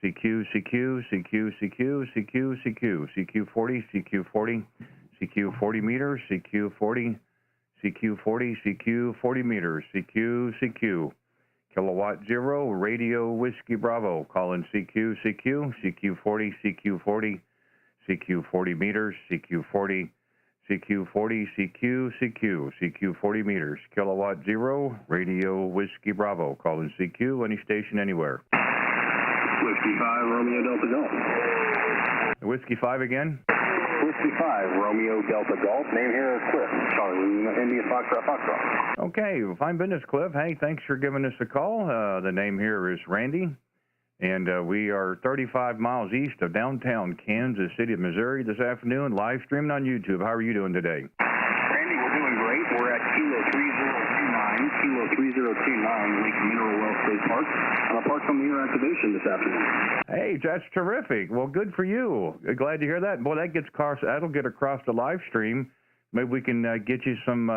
CQ, CQ, CQ, CQ, CQ, CQ, CQ40, CQ40, CQ40 meters, CQ40, CQ40, CQ40 meters, CQ, CQ. Kilowatt 0, Radio Whiskey Bravo, calling CQ, CQ, CQ40, CQ40, CQ40 meters, CQ40, CQ40, CQ, CQ, CQ40 meters, Kilowatt 0, Radio Whiskey Bravo, calling CQ, any station anywhere. Whiskey 5, Romeo Delta Golf. Whiskey 5 again? Whiskey 5, Romeo Delta Golf. Name here is Cliff. Charlie, India Foxtrot Foxtrot. Okay, well, fine business, Cliff. Hey, thanks for giving us a call. The name here is Randy, and we are 35 miles east of downtown Kansas City, Missouri this afternoon, live streaming on YouTube. How are you doing today? Randy, we're doing great. We're at Kilo 3029, Lake Mineral Well State Park, on a Parks on the Air activation this afternoon. Hey, that's terrific. Well, good for you. Glad to hear that. Boy, that'll get across the live stream. Maybe we can get you some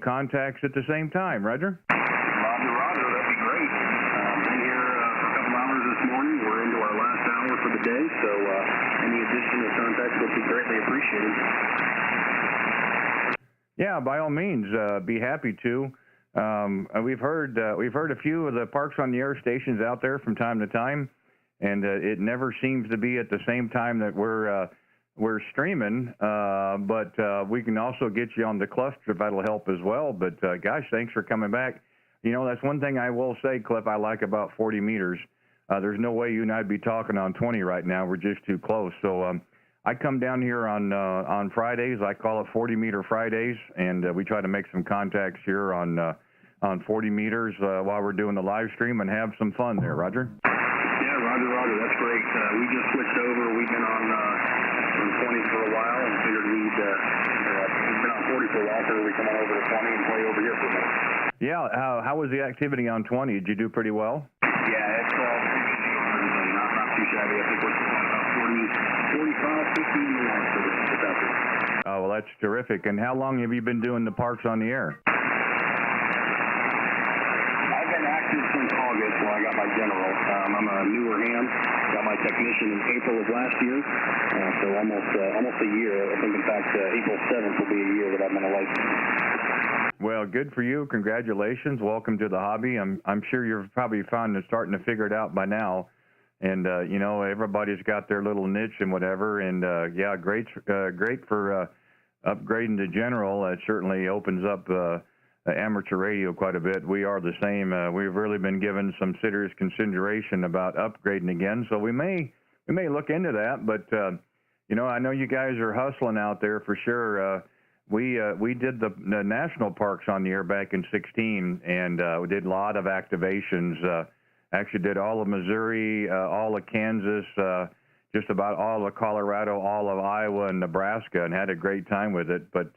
contacts at the same time, Roger? Roger, that'd be great. Been here for a couple hours this morning. We're into our last hour for the day, so any additional contacts would be greatly appreciated. Yeah, by all means, be happy to. We've heard a few of the Parks on the Air stations out there from time to time, and it never seems to be at the same time that we're streaming. But we can also get you on the cluster. That'll help as well. But gosh, thanks for coming back. You know, that's one thing I will say, Cliff, I like about 40 meters. There's no way you and I'd be talking on 20 right now. We're just too close. So I come down here on Fridays. I call it 40-meter Fridays, and we try to make some contacts here on 40 meters while we're doing the live stream and have some fun there. Roger? Yeah, Roger. That's great. We just switched over. We've been on 20 for a while and figured we've been on 40 for a while, so we come on over to 20 and play over here for a minute. Yeah, how was the activity on 20? Did you do pretty well? Yeah, it's not too shabby. I think we're about 45, 50 in the launch for this afternoon. Oh, well, that's terrific. And how long have you been doing the Parks on the Air? I've been active since August when I got my general. I'm a newer hand. Got my technician in April of last year, so almost a year. I think, in fact, April 7th will be a year that I've been a licensed. Well, good for you. Congratulations. Welcome to the hobby. I'm sure you're probably starting to figure it out by now. And, you know, everybody's got their little niche and whatever. And, yeah, great for upgrading to general. It certainly opens up amateur radio quite a bit. We are the same. We've really been given some serious consideration about upgrading again. So we may look into that. But, you know, I know you guys are hustling out there for sure. We did the national parks on the air back in 2016, and we did a lot of activations. Actually did all of Missouri, all of Kansas, just about all of Colorado, all of Iowa and Nebraska, and had a great time with it. But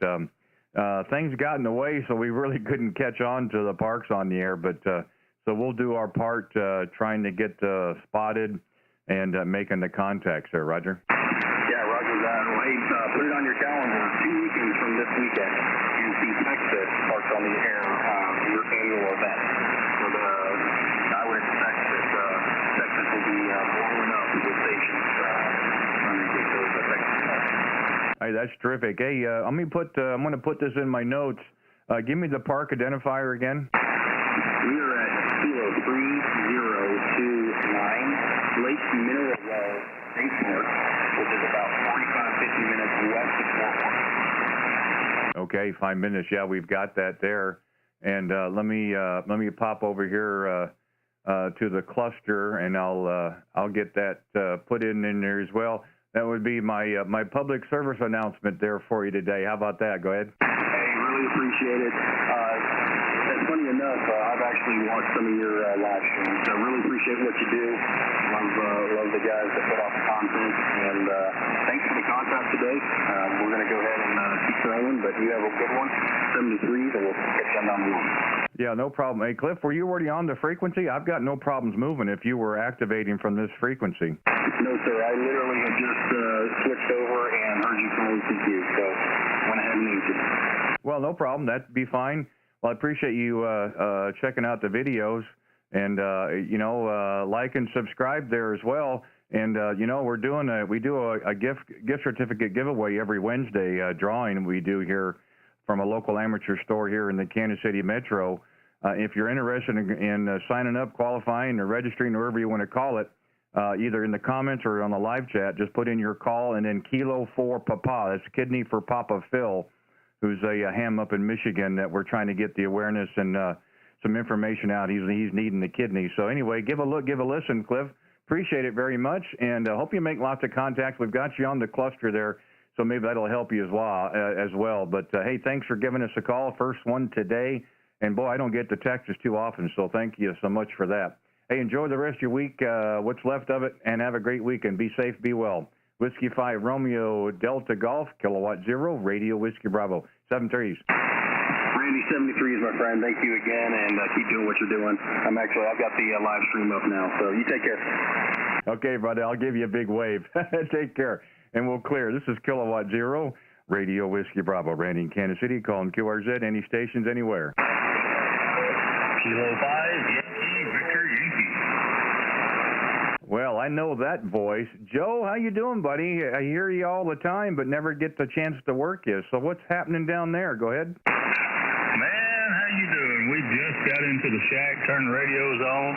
things got in the way, so we really couldn't catch on to the parks on the air. But so we'll do our part trying to get spotted and making the contacts there, Roger. Yeah, Roger that. Well, hey, put it on your calendar. 2 weekends from this weekend is the Texas Parks on the Air, your annual event. So I would expect that Texas will be blowing up with stations trying to get those Texas parks. Hey, that's terrific. Hey, I'm going to put this in my notes. Give me the park identifier again. We are at Kilo 3029, Lake Mineral Well State Park, which is about 45-50 minutes west of Fort Worth. Okay, 5 minutes. Yeah, we've got that there. And let me pop over here to the cluster, and I'll get that put in there as well. That would be my public service announcement there for you today. How about that? Go ahead. Hey, really appreciate it. Funny enough, I've actually watched some of your live streams. I really appreciate what you do. Love the guys that put out the content. And thanks for the contact today. We're going to go ahead and keep throwing, but you have a good one. 73, and we'll get you down the line. Yeah, no problem. Hey, Cliff, were you already on the frequency? I've got no problems moving if you were activating from this frequency. No, sir. I literally have just switched over and heard you calling CQ, so went ahead and used it. Well, no problem. That'd be fine. Well, I appreciate you checking out the videos, and, you know, like and subscribe there as well. And we're doing we do a gift certificate giveaway every Wednesday drawing we do here from a local amateur store here in the Kansas City Metro. If you're interested in signing up, qualifying, or registering, or whatever you want to call it, either in the comments or on the live chat, just put in your call and then Kilo 4 Papa. That's kidney for Papa Phil, who's a ham up in Michigan that we're trying to get the awareness and some information out. He's needing the kidney. So anyway, give a look, give a listen, Cliff. Appreciate it very much, and hope you make lots of contacts. We've got you on the cluster there, so maybe that'll help you as well. But, hey, thanks for giving us a call. First one today. And, boy, I don't get the texts too often, so thank you so much for that. Hey, enjoy the rest of your week, what's left of it, and have a great weekend. Be safe, be well. Whiskey 5 Romeo Delta Golf, Kilowatt 0, Radio Whiskey Bravo. 7-3s. Randy, 73 is my friend. Thank you again, and keep doing what you're doing. I've got the live stream up now, so you take care. Okay, brother, I'll give you a big wave. Take care, and we'll clear. This is Kilowatt 0, Radio Whiskey Bravo. Randy in Kansas City, calling QRZ, any stations, anywhere. Kilo 5, Yankee, Victor, Yankee. Well, I know that voice. Joe, how you doing, buddy? I hear you all the time, but never get the chance to work you. So what's happening down there? Go ahead. Man, how you doing? We just got into the shack, turned the radios on.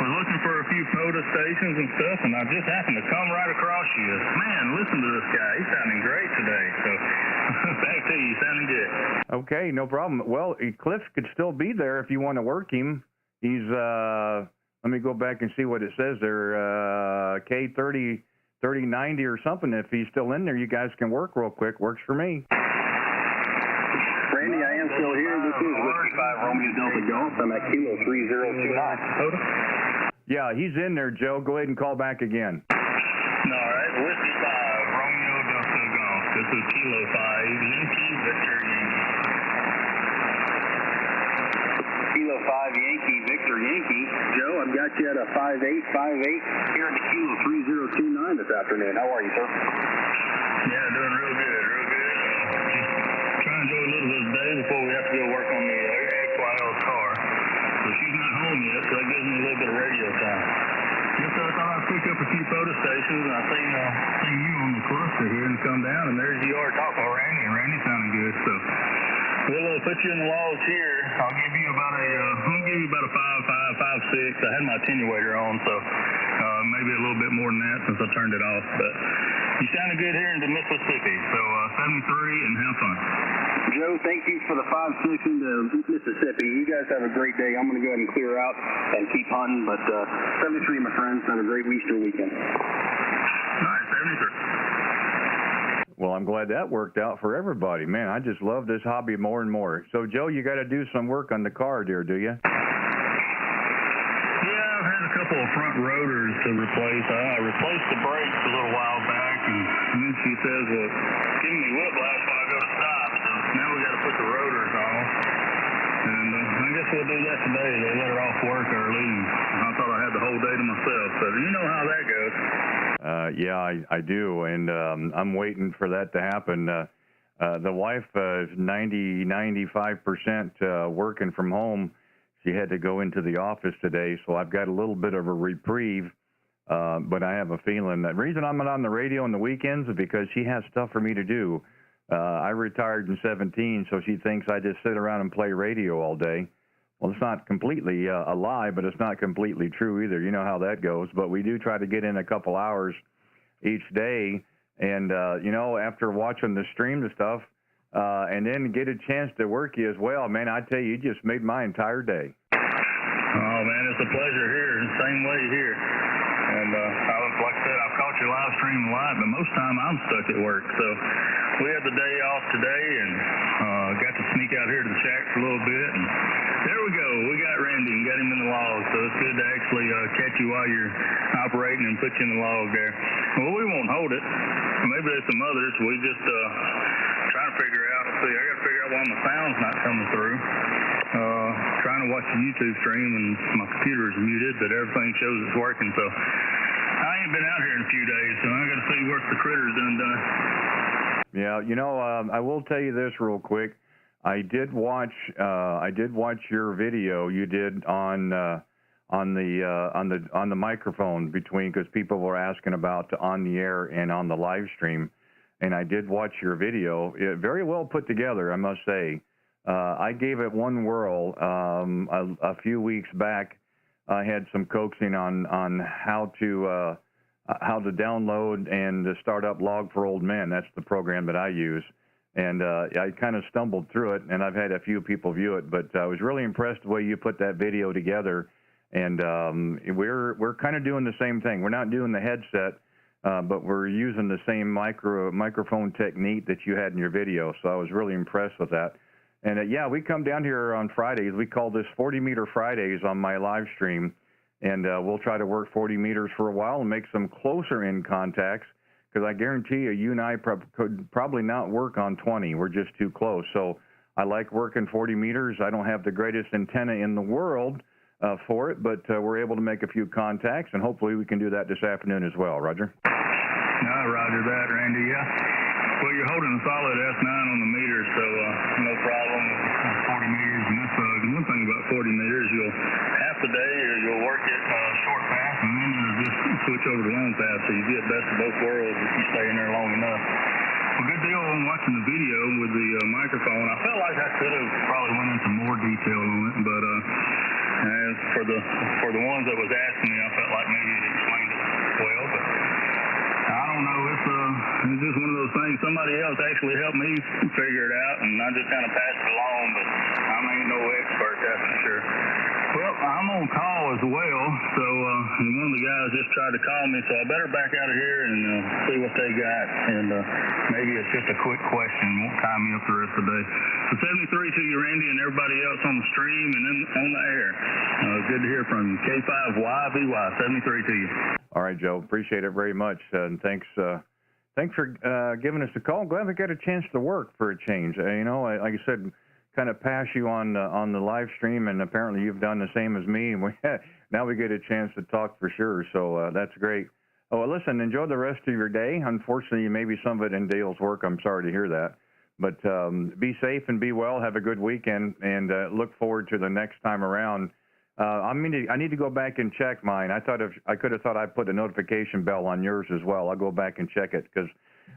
We're looking for a few POTA stations and stuff, and I just happened to come right across you. Man, listen to this guy. He's sounding great today. So back to you. Sounding good. Okay, no problem. Well, Cliff could still be there if you want to work him. He's, let me go back and see what it says there, K0RWB 3090 or something. If he's still in there, you guys can work real quick. Works for me. Randy, I am still here. This is Whiskey 5 Romeo Delta Golf. I'm at Kilo 3029. Yeah, he's in there, Joe. Go ahead and call back again. All right, Whiskey 5 Romeo Delta Golf. This is Kilo 5 Yankee, Victor, Yankee. Kilo 5 Yankee, Victor, Yankee. Joe, I've got you at a 5858 here at the Kilo 3029 this afternoon. How are you, sir? Yeah, doing real good, real good. Just trying to enjoy a little bit of the day before we have to go work on the XYL's car. So she's not home yet, so that gives me a little bit of radio time. Just I thought I'd pick up a few POTA stations, and I seen you on the cluster here and come down, and there's you are talking about Randy, and Randy sounding good, so we'll put you in the logs here. I'll give you about a 5.5, 5.6. I had my attenuator on, so maybe a little bit more than that since I turned it off, but you sounded good here into Mississippi, so 73 and have fun. Joe, thank you for the 5.6 into Mississippi. You guys have a great day. I'm going to go ahead and clear out and keep hunting, but 73, my friends, have a great Easter weekend. All right, 73. Well, I'm glad that worked out for everybody. Man, I just love this hobby more and more. So, Joe, you got to do some work on the car there, do you? Yeah, I've had a couple of front rotors to replace. I replaced the brakes a little while back, and then she says, giving me whiplash while I go to stop, so now we got to put the rotors on. And I guess we'll do that today. They let her off work early, and I thought I had the whole day to myself. So you know how that goes. Yeah, I do, and I'm waiting for that to happen. The wife is 95% working from home. She had to go into the office today, so I've got a little bit of a reprieve, but I have a feeling that the reason I'm not on the radio on the weekends is because she has stuff for me to do. I retired in 17, so she thinks I just sit around and play radio all day. Well, it's not completely a lie, but it's not completely true either. You know how that goes. But we do try to get in a couple hours each day. And, after watching the stream and stuff, and then get a chance to work you as well, man, I tell you, you just made my entire day. Oh, man, it's a pleasure here. Same way here. And like I said, I've caught your live stream a lot, but most of the time I'm stuck at work. So we had the day off today and got to sneak out here to the shack for a little bit. And there we go. We got Randy and got him in the log. So it's good to actually catch you while you're operating and put you in the log there. Well, we won't hold it. Maybe there's some others. We just trying to figure out. See, I got to figure out why my sound's not coming through. Trying to watch the YouTube stream and my computer is muted, but everything shows it's working. So I ain't been out here in a few days, so I got to see what the critters done. Yeah, I will tell you this real quick. I did watch your video you did on on the microphone between, because people were asking about on the air and on the live stream, and I did watch your video. Very well put together, I must say. I gave it one whirl a few weeks back. I had some coaxing on how to download and to start up Log for Old Men. That's the program that I use. And I kind of stumbled through it, and I've had a few people view it, but I was really impressed the way you put that video together. And we're kind of doing the same thing. We're not doing the headset, but we're using the same microphone technique that you had in your video. So I was really impressed with that. And yeah, we come down here on Fridays. We call this 40-meter Fridays on my live stream. And we'll try to work 40 meters for a while and make some closer in contacts, because I guarantee you and I could probably not work on 20. We're just too close. So I like working 40 meters. I don't have the greatest antenna in the world for it, but we're able to make a few contacts, and hopefully we can do that this afternoon as well. Roger? No, roger that, Randy. Yeah. Well, you're holding a solid S9 on the meter, so no problem with 40 meters. And that's one thing about 40 meters. You'll half the day you'll work it short path, and then you'll just switch over to long path, so you get best of both worlds if you stay in there long enough. Well, good deal on watching the video with the microphone. I felt like I could have probably went into more detail on it, but as for the ones that was asking me, I felt like maybe it explained it well, but I don't know. It's just one of those things. Somebody else actually helped me figure it out, and I just kind of passed it along, but I ain't no expert, that's for sure. Well, I'm on call as well, so one of the guys just tried to call me, so I better back out of here and see what they got, and maybe it's just a quick question. Won't tie me up the rest of the day. So 73 to you, Randy, and everybody else on the stream and then on the air. Good to hear from you. K0RWB, 73 to you. All right, Joe. Appreciate it very much, and thanks for giving us a call. Glad we got a chance to work for a change. Like I said, kind of pass you on the live stream, and apparently you've done the same as me, and now we get a chance to talk for sure. So that's great. Oh, well, listen, enjoy the rest of your day. Unfortunately, maybe some of it in Dale's work. I'm sorry to hear that. But be safe and be well. Have a good weekend, and look forward to the next time around. I need to go back and check mine. I could have thought I put a notification bell on yours as well. I'll go back and check it, because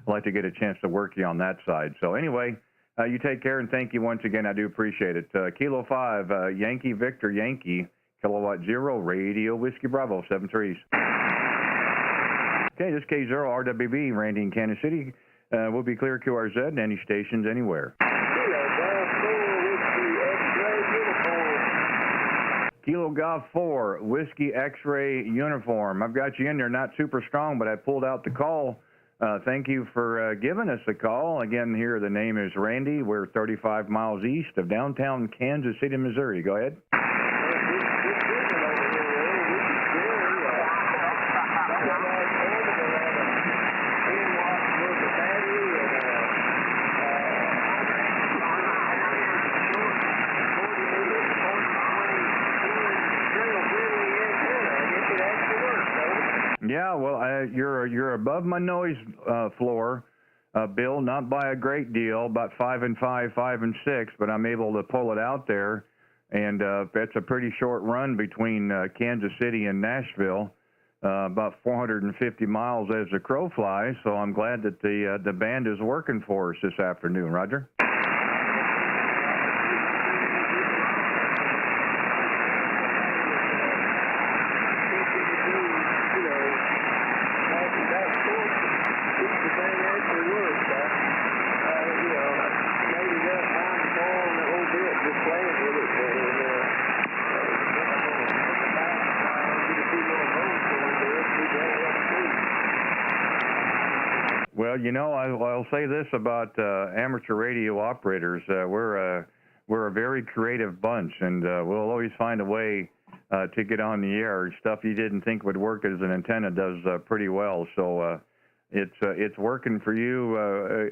I'd like to get a chance to work you on that side. So anyway, you take care, and thank you once again. I do appreciate it. Kilo 5, Yankee Victor Yankee, Kilowatt 0, Radio Whiskey Bravo, 7-3s. Okay, this is K0RWB, Randy in Kansas City. We'll be clear QRZ, any stations, anywhere. Kilo Golf 4, Whiskey X-Ray Uniform. I've got you in there, not super strong, but I pulled out the call. Thank you for giving us a call. Again, here the name is Randy. We're 35 miles east of downtown Kansas City, Missouri. Go ahead. Yeah, well, you're above my noise floor, Bill, not by a great deal, about 5 and 5, 5 and 6, but I'm able to pull it out there, and that's a pretty short run between Kansas City and Nashville, about 450 miles as the crow flies. So I'm glad that the band is working for us this afternoon. Roger. Well, I'll say this about amateur radio operators. We're a very creative bunch, and we'll always find a way to get on the air. Stuff you didn't think would work as an antenna does pretty well. So it's working for you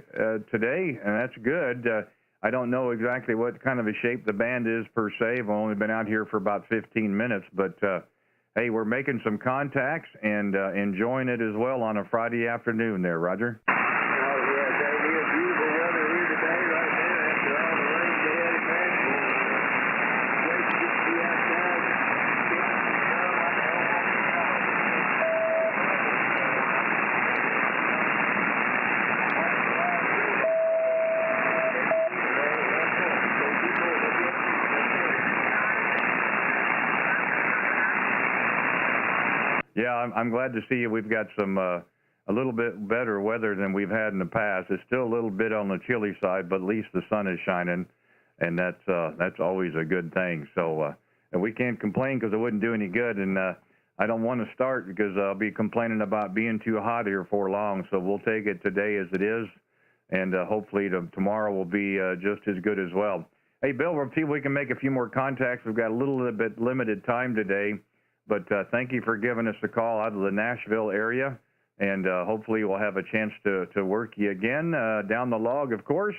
today, and that's good. I don't know exactly what kind of a shape the band is per se. I've only been out here for about 15 minutes, but hey, we're making some contacts and enjoying it as well on a Friday afternoon there, Roger. Yeah, I'm glad to see you. We've got some a little bit better weather than we've had in the past. It's still a little bit on the chilly side, but at least the sun is shining, and that's always a good thing. So and we can't complain because it wouldn't do any good. And I don't want to start because I'll be complaining about being too hot here for long. So we'll take it today as it is, and hopefully tomorrow will be just as good as well. Hey, Bill, we'll see if we can make a few more contacts. We've got a little bit limited time today, but thank you for giving us a call out of the Nashville area, and hopefully we'll have a chance to work you again down the log, of course.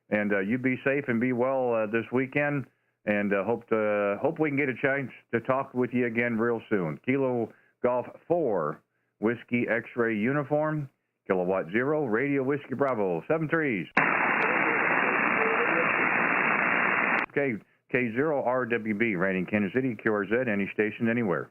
And you be safe and be well this weekend, and hope we can get a chance to talk with you again real soon. Kilo Golf 4, Whiskey X-Ray Uniform, Kilowatt 0, Radio Whiskey Bravo, 7-3s. Okay, K0RWB, rating Kansas City, QRZ, any station, anywhere.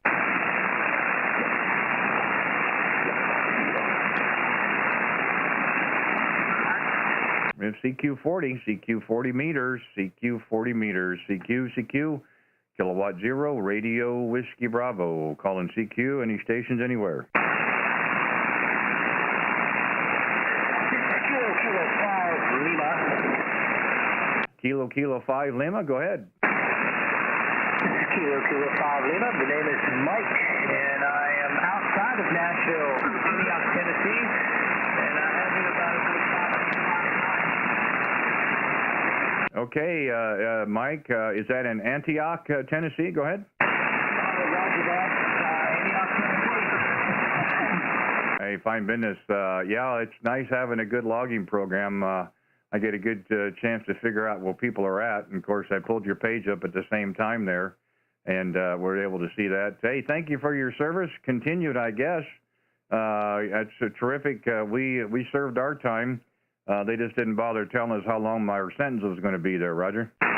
It's CQ40 meters, CQ40 meters, CQ, Kilowatt 0, Radio Whiskey Bravo, calling CQ, any stations, anywhere. Kilo 5 Lima, go ahead. Kilo 5 Lima, the name is Mike, and I am outside of Nashville, Antioch, Tennessee, and I have you about a Okay, Mike, is that in Antioch, Tennessee? Go ahead. Roger that, Antioch, Tennessee. Hey, fine business. Yeah, it's nice having a good logging program. I get a good chance to figure out where people are at. And, of course, I pulled your page up at the same time there, and we're able to see that. Hey, thank you for your service. Continued, I guess. That's terrific. We served our time. They just didn't bother telling us how long my sentence was going to be there, Roger. Roger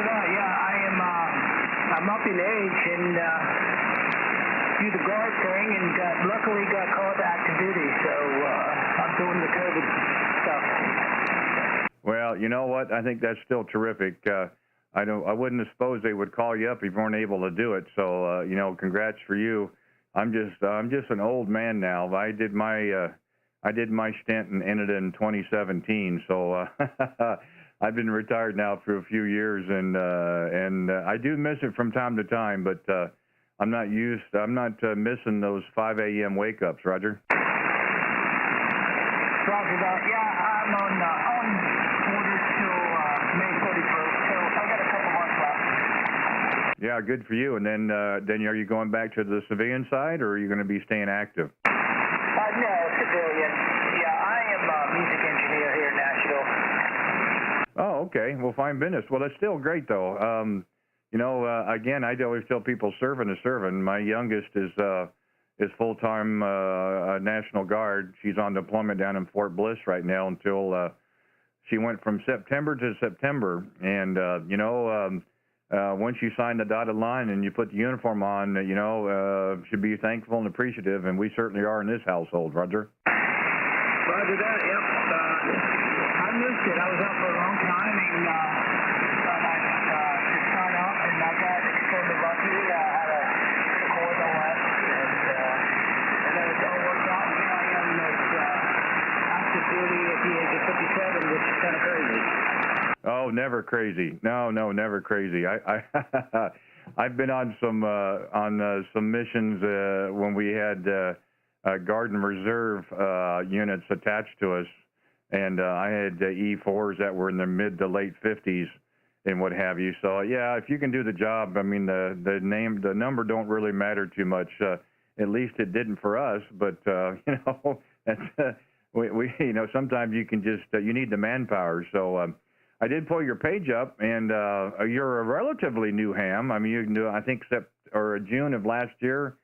that, yeah, I'm up in age and do the guard thing, and luckily got called to active duty, so I'm doing the COVID stuff. Well, you know what? I think that's still terrific. I wouldn't have supposed they would call you up if you weren't able to do it. So, you know, congrats for you. I'm just an old man now. I did my stint and ended in 2017. So I've been retired now for a few years, and I do miss it from time to time. But I'm not missing those 5 a.m. wake ups, Roger. Roger that. Yeah, I'm on orders till May 31st, so I got a couple months left. Yeah, good for you. And then are you going back to the civilian side, or are you going to be staying active? No, civilian. Yeah, I am a music engineer here in Nashville. Oh, okay. Well, fine business. Well, that's still great, though. You know, again, I always tell people serving is serving. My youngest is full-time National Guard. She's on deployment down in Fort Bliss right now until she went from September to September. And, you know, once you sign the dotted line and you put the uniform on, you know, should be thankful and appreciative, and we certainly are in this household, Roger. Roger that, yep. I missed it. I was out for a long time, and thought I'd just sign off, and I got extremely lucky. I had a court I left, and then it all worked out, and here I am at active duty at the age of 57, which is kind of crazy. Oh, never crazy. No, never crazy. I've been on some missions when we had Guard and Reserve units attached to us, and I had E4s that were in the mid to late 50s and what have you. So yeah, if you can do the job, I mean the number don't really matter too much. At least it didn't for us, but you know, that's we you know, sometimes you can just you need the manpower. So I did pull your page up, and you're a relatively new ham. I mean, you knew, I think, June of last year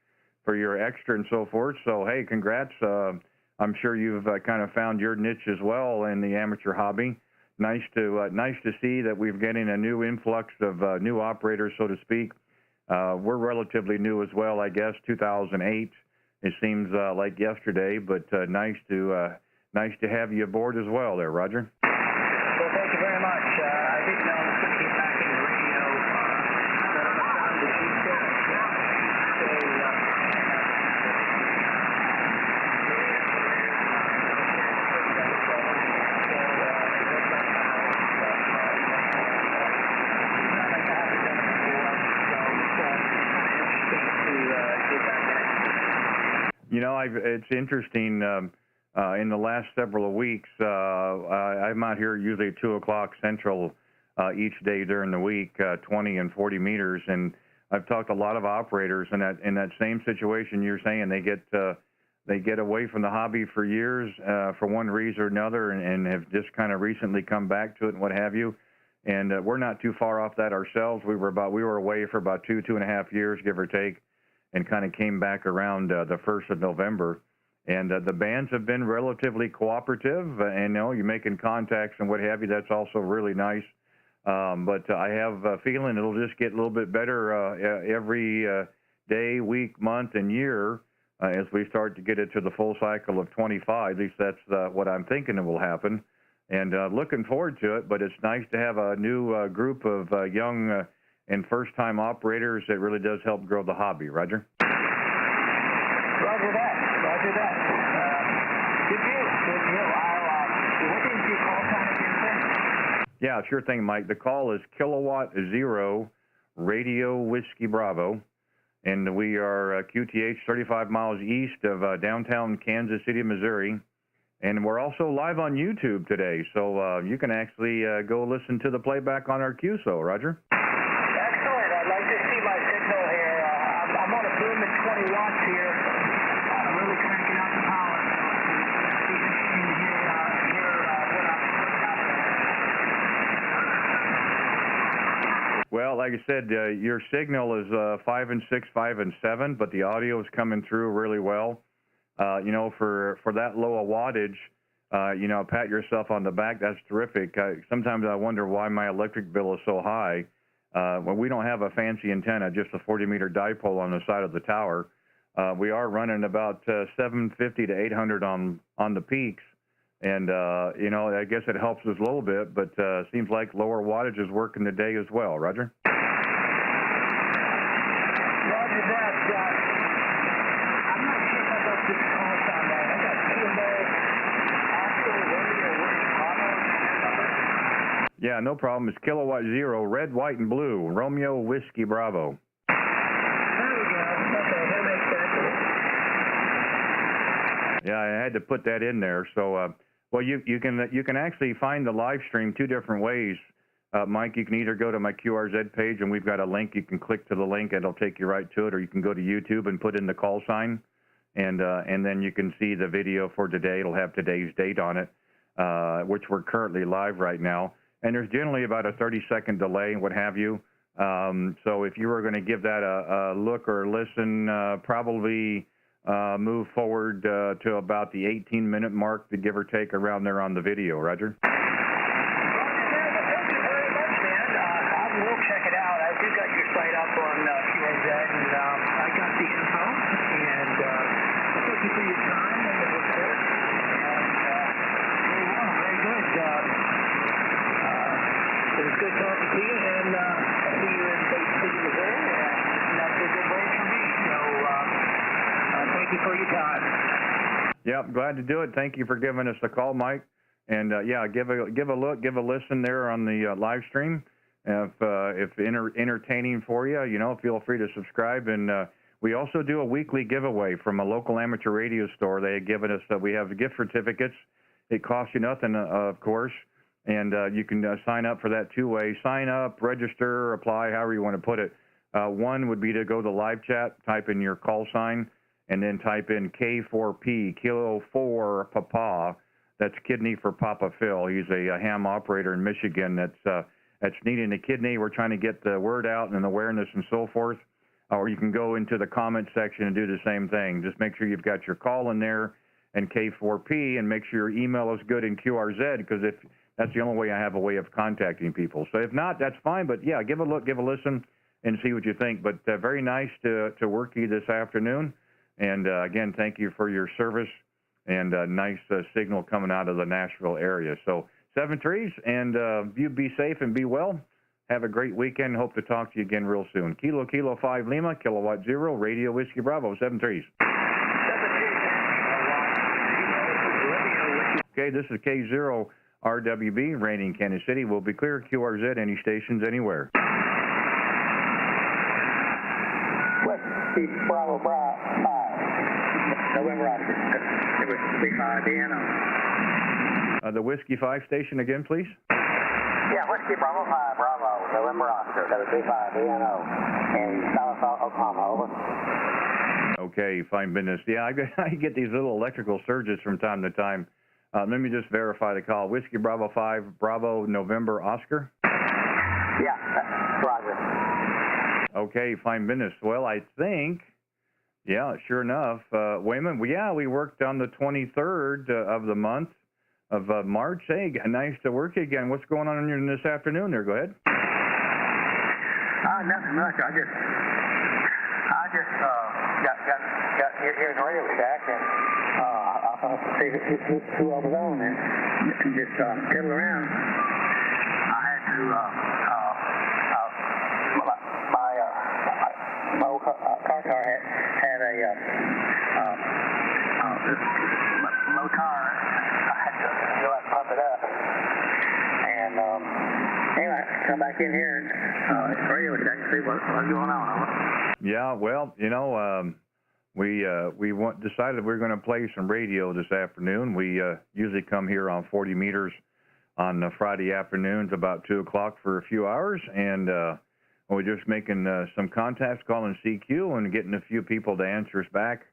for your extra and so forth. So, hey, congrats. I'm sure you've kind of found your niche as well in the amateur hobby. Nice to see that we're getting a new influx of new operators, so to speak. We're relatively new as well, I guess, 2008. It seems like yesterday, but nice to have you aboard as well there, Roger. Well, thank you very much. I didn't know I was going to get back into radio, but I found the G6. So it's interesting. In the last several weeks, I'm out here usually at 2 o'clock Central each day during the week, 20 and 40 meters, and I've talked to a lot of operators in that same situation you're saying. They get away from the hobby for years for one reason or another, and have just kind of recently come back to it and what have you. And we're not too far off that ourselves. We were away for about 2.5 years, give or take, and kind of came back around the 1st of November. And the bands have been relatively cooperative, and you're making contacts and what have you. That's also really nice. But I have a feeling it'll just get a little bit better every day, week, month, and year as we start to get into the full cycle of 25. At least that's what I'm thinking it will happen. And looking forward to it. But it's nice to have a new group of young and first-time operators that really does help grow the hobby. Roger? Roger that. Roger that. Good deal. Good deal. What is your call sign again, sir? Yeah, sure thing, Mike. The call is K0RWB Radio Whiskey Bravo, and we are QTH 35 miles east of downtown Kansas City, Missouri. And we're also live on YouTube today, so you can actually go listen to the playback on our QSO, Roger. Excellent. I'd like to see my signal here. I'm on a boom at 20 watts here. I'm really cranking out the power. It's interesting to hear what I'm putting out there. Well, like I said, your signal is 5 and 6, 5 and 7, but the audio is coming through really well. For that low a wattage, pat yourself on the back. That's terrific. Sometimes I wonder why my electric bill is so high. Well, we don't have a fancy antenna, just a 40-meter dipole on the side of the tower. We are running about 750 to 800 on the peaks. And, I guess it helps us a little bit, but seems like lower wattage is working today as well. Roger? Roger that. I'm not sure about this call sign, man. I got PMO, Oscar, Radio, Whiskey Bravo number. Yeah, no problem. It's Kilowatt Zero, red, white, and blue, Romeo Whiskey Bravo. There we go. Okay, that makes sense. Yeah, I had to put that in there. So, you can actually find the live stream two different ways. Mike, you can either go to my QRZ page, and we've got a link. You can click to the link, and it'll take you right to it, or you can go to YouTube and put in the call sign, and then you can see the video for today. It'll have today's date on it, which we're currently live right now. And there's generally about a 30-second delay, what have you. So if you were going to give that a look or listen, probably move forward to about the 18-minute mark, to give or take around there on the video. Roger? Right up on QRZ, and I got the info, and thank you for your time and the report. And very well, very good. It was good talking to you, and I'll see you in Bay City, Missouri, and that's a good break for me. So thank you for your time. Yep, glad to do it. Thank you for giving us a call, Mike. And give a look, give a listen there on the live stream. If entertaining for you, feel free to subscribe. And we also do a weekly giveaway from a local amateur radio store. They have given us we have gift certificates. It costs you nothing, of course, and you can sign up for that two-way. Sign up, register, apply, however you want to put it. One would be to go to live chat, type in your call sign, and then type in K4P, Kilo 4 Papa. That's kidney for Papa Phil. He's a ham operator in Michigan that's needing a kidney. We're trying to get the word out and awareness and so forth. Or you can go into the comment section and do the same thing. Just make sure you've got your call in there and K4P, and make sure your email is good in QRZ, because if that's the only way I have a way of contacting people. So if not, that's fine. But yeah, give a look, give a listen, and see what you think. But very nice to work you this afternoon. And again, thank you for your service, and nice signal coming out of the Nashville area. So 7-3s, and you be safe and be well. Have a great weekend. Hope to talk to you again real soon. Kilo 5 Lima, Kilowatt Zero, Radio Whiskey Bravo, 7-3s. Okay, this is K0RWB, reigning Kansas City. We'll be clear. QRZ, any stations, anywhere. Whiskey Bravo 5, November It was 35 DNO. The Whiskey 5 station again, please. Yeah, Whiskey Bravo 5, Bravo, November Oscar, 35 DNO in South Oklahoma, over. Okay, fine business. Yeah, I get these little electrical surges from time to time. Let me just verify the call. Whiskey Bravo 5, Bravo, November Oscar? Yeah, Roger. Okay, fine business. Well, I think, yeah, sure enough. Wayman, we worked on the 23rd of the month of March. Hey, nice to work again. What's going on in this afternoon there? Go ahead. Nothing much. I just got here in the radio shack and I thought to see who I was on and just fiddle around. I had to my old car had a low tire. I had to go out and pump it up. And anyway, come back in here and radio shack and see what's going on. Yeah, well, you know, we decided we were going to play some radio this afternoon. We usually come here on 40 meters on Friday afternoons about 2 o'clock for a few hours, and we're just making some contacts, calling CQ, and getting a few people to answer us back,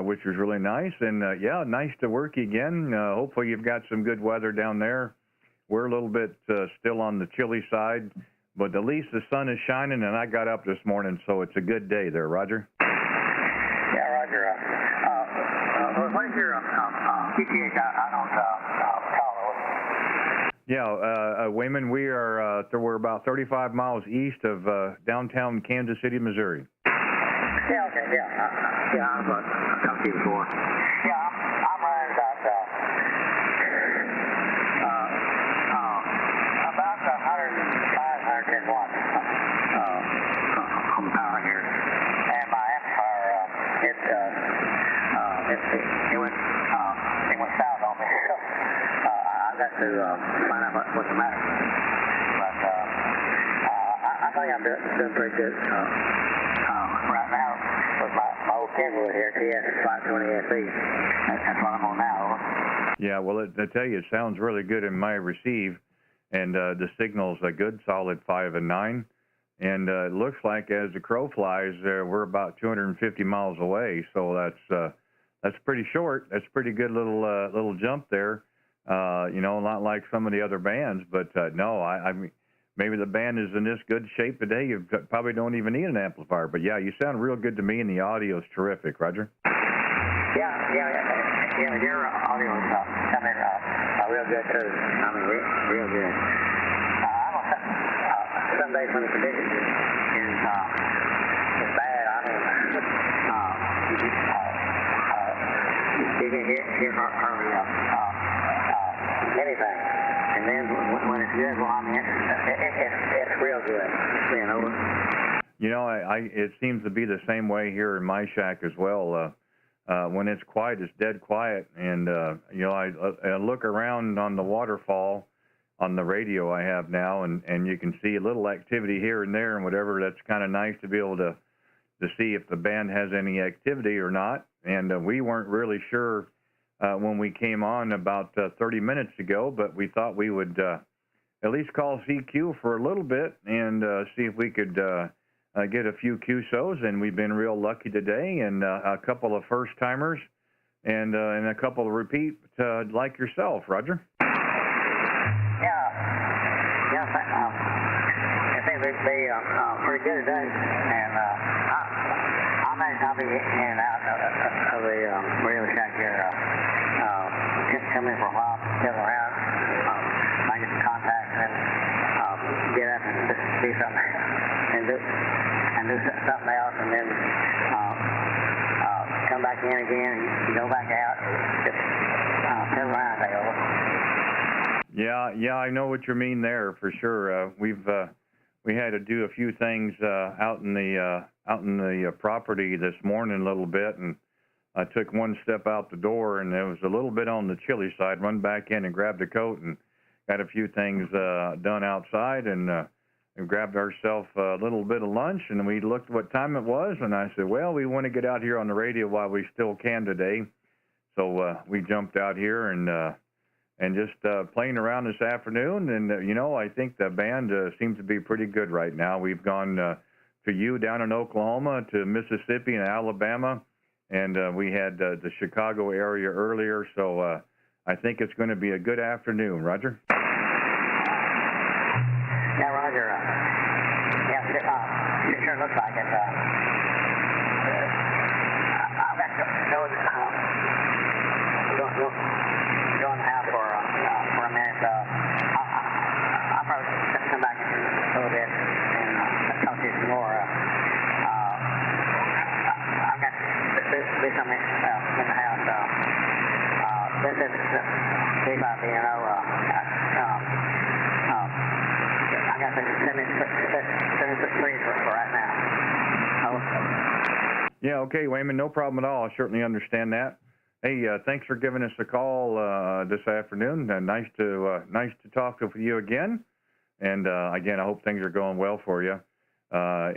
which was really nice. And yeah, nice to work again. Hopefully you've got some good weather down there. We're a little bit still on the chilly side, but at least the sun is shining, and I got up this morning, so it's a good day there, Roger. Yeah, Roger. What is your QTH? I don't call it. Yeah, Wayman, we're about 35 miles east of downtown Kansas City, Missouri. Yeah, okay, yeah. I've talked to you before. Yeah, I'm running about 105, 110 watts on the power here. And my amplifier, it went south on me. I got to find out what's the matter. But I think I'm doing pretty good right now with my old Kenwood here, TS520SE. That's what I'm on now. Yeah, well, I tell you, it sounds really good in my receive, and the signal's a good solid 5 and 9. And it looks like as the crow flies, we're about 250 miles away. So that's pretty short. That's a pretty good little jump there. You know, not like some of the other bands, but no, I mean, maybe the band is in this good shape today. You probably don't even need an amplifier. But yeah, you sound real good to me, and the audio is terrific, Roger. Yeah, your audio is coming real good too. I mean, real good. Some days when the condition is bad, I mean, you can hear hardly anything. And then when it's good, well, I mean, it's real good. You know. You know, it seems to be the same way here in my shack as well. When it's quiet, it's dead quiet. And, you know, I look around on the waterfall on the radio I have now, and you can see a little activity here and there and whatever. That's kind of nice to be able to see if the band has any activity or not. And we weren't really sure when we came on about 30 minutes ago, but we thought we would at least call CQ for a little bit and see if we could get a few QSOs. And we've been real lucky today, and a couple of first-timers and a couple of repeat like yourself, Roger. Yeah, I think they'd be pretty good today, and I imagine I'll be in and out of the radio shack here. Come in for a while, sit around, I get some contacts, and get up and do something, and do something else, and then come back in again, and go back out, just sit around, take over. Yeah, I know what you mean there for sure. We had to do a few things out in the property this morning a little bit, and I took one step out the door, and it was a little bit on the chilly side. Run back in and grabbed a coat and got a few things done outside, and grabbed ourselves a little bit of lunch, and we looked what time it was, and I said, well, we want to get out here on the radio while we still can today. So we jumped out here and just playing around this afternoon. And, you know, I think the band seems to be pretty good right now. We've gone to you down in Oklahoma, to Mississippi and Alabama, and we had the Chicago area earlier. So I think it's going to be a good afternoon. Roger? Yeah, Roger. Yeah, it sure looks like it. I'll have to go going out for a minute. I'll probably come back in a little bit and talk to you some more. I've got do something in the house. This is K0RWB. I got the 7-3 for right now. Yeah, okay, Wayman, no problem at all. I certainly understand that. Hey, thanks for giving us a call this afternoon. Nice to talk with you again. And again, I hope things are going well for you.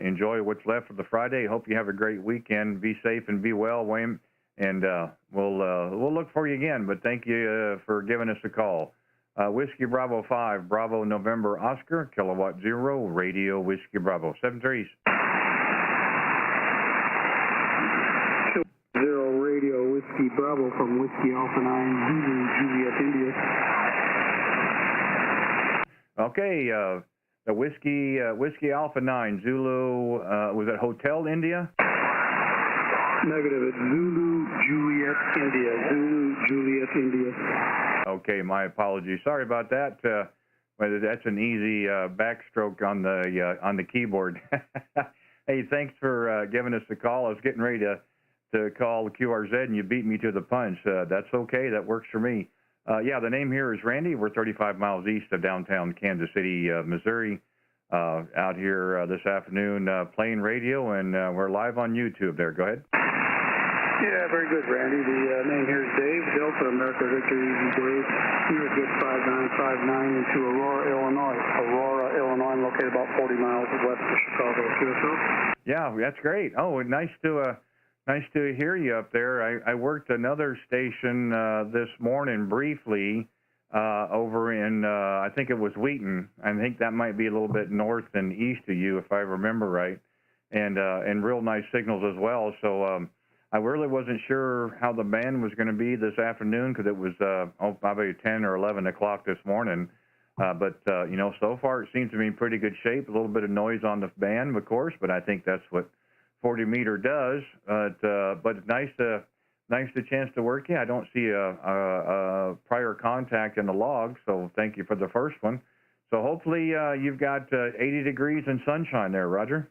Enjoy what's left of the Friday. Hope you have a great weekend. Be safe and be well, Wayman. And we'll look for you again. But thank you for giving us a call. Whiskey Bravo 5, Bravo November Oscar, Kilowatt 0, Radio Whiskey Bravo 7-3. 0 Radio Whiskey Bravo from Whiskey Alpha 9, Zulu, Juliet, India. Okay, the Whiskey Alpha 9, Zulu, was that Hotel India? Negative, it's Zulu, Juliet, India. Zulu, Juliet, India. Okay, my apologies. Sorry about that. That's an easy backstroke on the keyboard. Hey, thanks for giving us the call. I was getting ready to call QRZ, and you beat me to the punch. That's okay. That works for me. Yeah, the name here is Randy. We're 35 miles east of downtown Kansas City, Missouri. Out here this afternoon playing radio, and we're live on YouTube there. Go ahead. Yeah, very good, Randy. The name here is Dave, Delta America Victor Easy Dave. Here at Good 5959 into Aurora, Illinois. Aurora, Illinois, located about 40 miles west of Chicago. QSO? Yeah, that's great. Oh, nice to hear you up there. I worked another station this morning briefly over in, I think it was Wheaton. I think that might be a little bit north and east of you, if I remember right, and real nice signals as well. So I really wasn't sure how the band was going to be this afternoon, because it was probably 10 or 11 o'clock this morning. But you know, so far it seems to be in pretty good shape. A little bit of noise on the band, of course, but I think that's what 40 meter does. But it's nice to chance to work you. I don't see a prior contact in the log, so thank you for the first one. So hopefully you've got 80 degrees and sunshine there, Roger.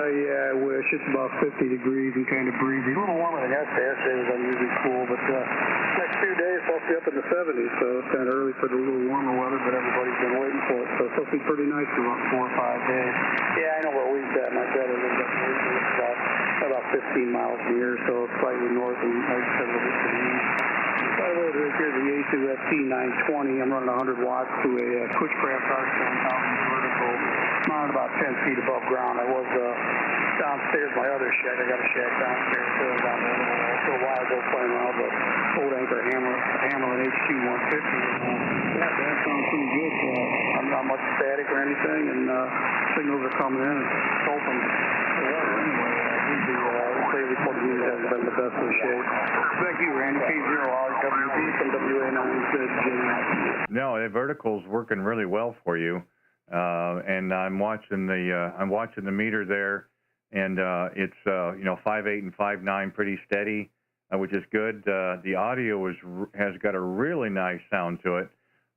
Yeah, I wish. It's about 50 degrees and kind of breezy. A little warmer than yesterday. Yesterday was unusually cool, but next few days supposed to be up in the 70s, so it's kind of early for the little warmer weather, but everybody's been waiting for it, so it's supposed to be pretty nice for about 4 or 5 days. Yeah, I know where we've at. My brother lives up here, so it's about 15 miles from here, so it's slightly north, and I just said a little bit to the east. By the way, right here, the A2FT 920. I'm running 100 watts to a Cushcraft arc downtown vertical. I'm on about 10 feet above ground. I was downstairs, my other shack. I got a shack downstairs, still down there a while ago playing around with old anchor Hammerlin HQ 150. Yeah, that sounds pretty good. I'm not much static or anything, and signals are coming in. It's open. Clearly, 40 meters hasn't been the best of shape. Thank you, Randy. K0RWB from WA9. No, the vertical's working really well for you. And I'm watching the meter there, and it's 5.8 and 5.9 pretty steady, which is good. The audio has got a really nice sound to it,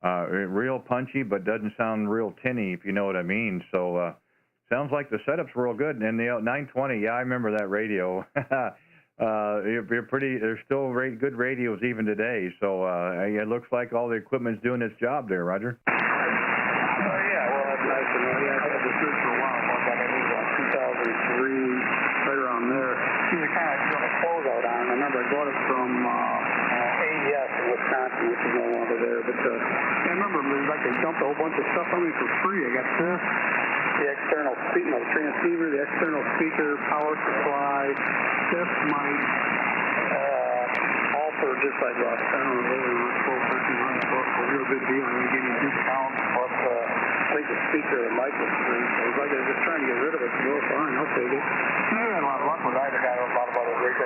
real punchy, but doesn't sound real tinny, if you know what I mean. So sounds like the setup's real good. And the 920, yeah, I remember that radio. There's still good radios even today. So it looks like all the equipment's doing its job there, Roger. Nice to know. Yeah, I had the search for a while. I think about 2003, right around there. She was kind of doing a closeout on. I remember I got it from AES in Wisconsin, which is no longer there. But I remember it was like they dumped a whole bunch of stuff on me for free. I got this, the external speaker, the transceiver, the external speaker, power supply, this mic, all just like Ross Town, really, 12, 1300 bucks, a real good deal. They gave me discounts, plus, I think the speaker, the mic was free. So it was like they were just trying to get rid of it. Well, fine, I'll take it. I had a lot of luck with it. I got a lot of other rigs. I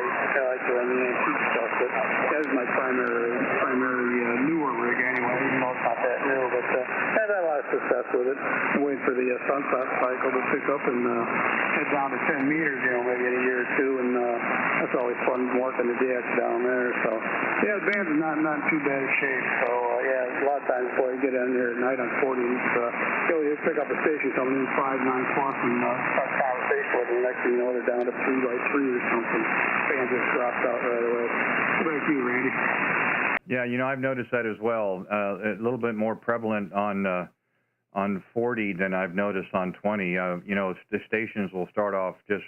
like to run the antique stuff, but that is my primary newer rig anyway, even though it's not that new. But I've had a lot of success with it. I'm waiting for the sunset cycle to pick up and head down to 10 meters, maybe in a year or two, and that's always fun working the jacks down there. So, yeah, the band's not in too bad a shape. So, yeah, a lot of times before you get in there at night on 40, you pick up a station coming in 5, 9 plus and start conversation with them. The next thing you know, they're down to 3 by 3 or something. Band just drops out right away. What about you, Randy? Yeah, I've noticed that as well. A little bit more prevalent on 40 than I've noticed on 20. The stations will start off just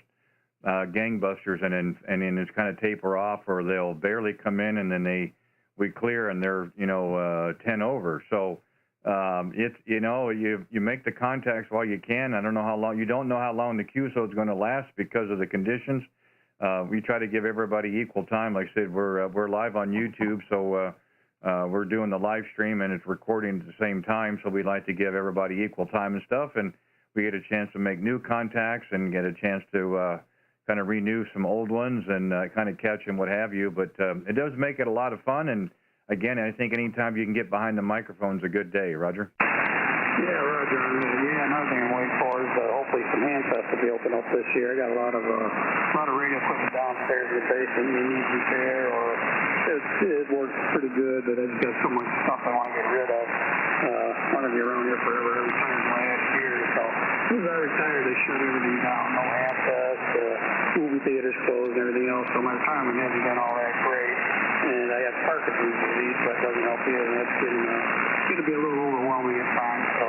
gangbusters and then it's kind of taper off, or they'll barely come in and then we clear and they're 10 over. So it's you make the contacts while you can. I don't know how long. You don't know how long the QSO is going to last because of the conditions. We try to give everybody equal time. Like I said, we're live on YouTube, so we're doing the live stream and it's recording at the same time. So we like to give everybody equal time and stuff, and we get a chance to make new contacts and get a chance to kind of renew some old ones and kind of catch and what have you. But it does make it a lot of fun. And again, I think anytime you can get behind the microphone's a good day. Roger. Yeah, Roger. Yeah, another thing I'm waiting for is hopefully some handsets to be open up this year. I got a lot of radio equipment downstairs in the basement that needs repair, or it works pretty good, but I just got so much stuff I want to get rid of. I'm going to be around here forever. I retired last year, so as soon as I retired, they shut everything down. No handsets, movie theaters closed, and everything else. So my retirement hasn't been all that great. And I have Parkinson's disease, so that doesn't help either. And that's going to be a little overwhelming at times. So,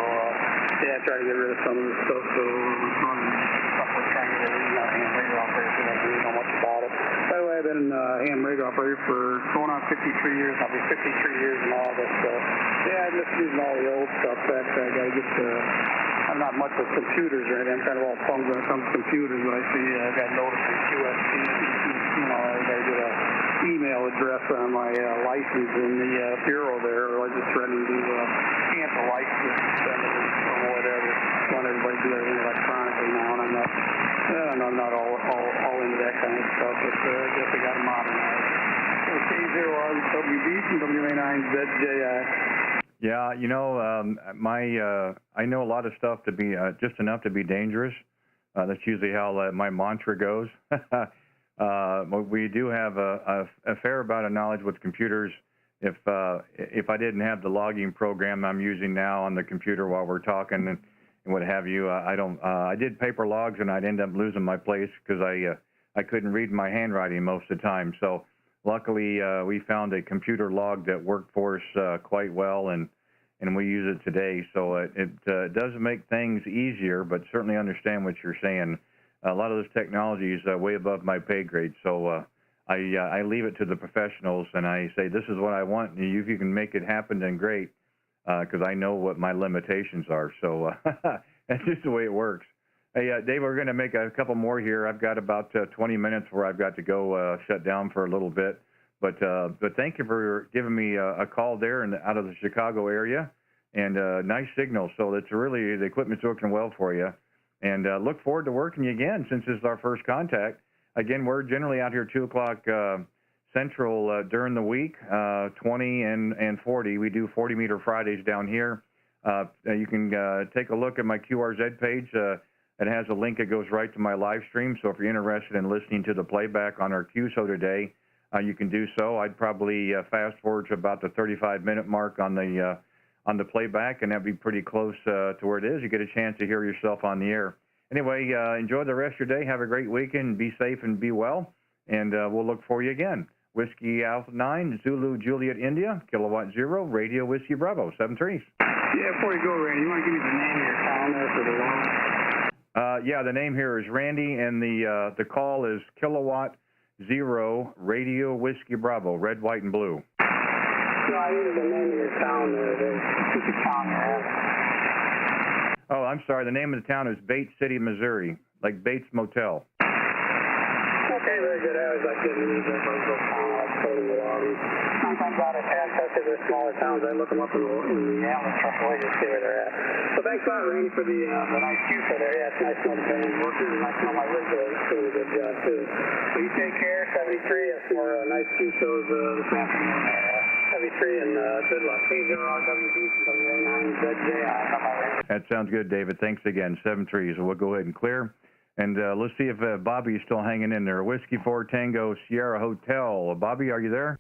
I try to get rid of some of the stuff. So, stuff we're trying to get rid of, not ham radio operator, so I don't really know much about it. By the way, I've been ham radio operator for going on 53 years. I'll be 53 years in August. So, I miss using all the old stuff. I got to get I'm not much with computers or anything. I'm kind of all thumbs when it comes to computers, but I see I got notice from QSC. I got to get a email address on my license in the bureau there, or I just ready to cancel license or whatever. I want everybody to do everything electronically now, and I'm not all into that kind of stuff, but I guess I got to modernize. So K0RWB from WA9ZJI. Yeah, I know a lot of stuff to be just enough to be dangerous. That's usually how my mantra goes. We do have a fair amount of knowledge with computers. If I didn't have the logging program I'm using now on the computer while we're talking and what have you, I did paper logs and I'd end up losing my place because I couldn't read my handwriting most of the time. So luckily we found a computer log that worked for us quite well, and we use it today. So it does make things easier, but certainly understand what you're saying. A lot of this technology is way above my pay grade, so I leave it to the professionals, and I say, this is what I want. If you can make it happen, then great, because I know what my limitations are. So that's just the way it works. Hey, Dave, we're going to make a couple more here. I've got about 20 minutes where I've got to go shut down for a little bit. But thank you for giving me a call there and out of the Chicago area, and nice signal. So that's really, the equipment's working well for you. And look forward to working you again since this is our first contact. Again, we're generally out here 2 o'clock Central during the week, 20 and 40. We do 40-meter Fridays down here. You can take a look at my QRZ page. It has a link that goes right to my live stream. So if you're interested in listening to the playback on our QSO today, you can do so. I'd probably fast forward to about the 35-minute mark on the playback, and that'd be pretty close to where it is. You get a chance to hear yourself on the air. Anyway, enjoy the rest of your day. Have a great weekend. Be safe and be well. And we'll look for you again. Whiskey Alpha 9, Zulu Juliet India, Kilowatt 0, Radio Whiskey Bravo, 7-3. Yeah, before you go, Randy, you want to give me the name of your town there for the log? Yeah, the name here is Randy, and the call is Kilowatt 0, Radio Whiskey Bravo, red, white, and blue. No, I needed the name of your town there. What's the town there? Oh, I'm sorry. The name of the town is Bates City, Missouri, like Bates Motel. Okay, very good. I was like, didn't need that. I'll go totally about it past us to the smaller towns. I look them up in the Atlas truckaway to see where they're at. So thanks a lot, Randy, for the nice QSO there. Yeah, it's nice to know the band working, and nice to know my rig doing a good job, too. So you take care, 73. That's more nice QSOs this afternoon. 73, and good luck. K0RWB from W9ZJ. That sounds good, David. Thanks again. 7-3. So we'll go ahead and clear. And let's see if Bobby's still hanging in there. Whiskey 4 Tango Sierra Hotel. Bobby, are you there?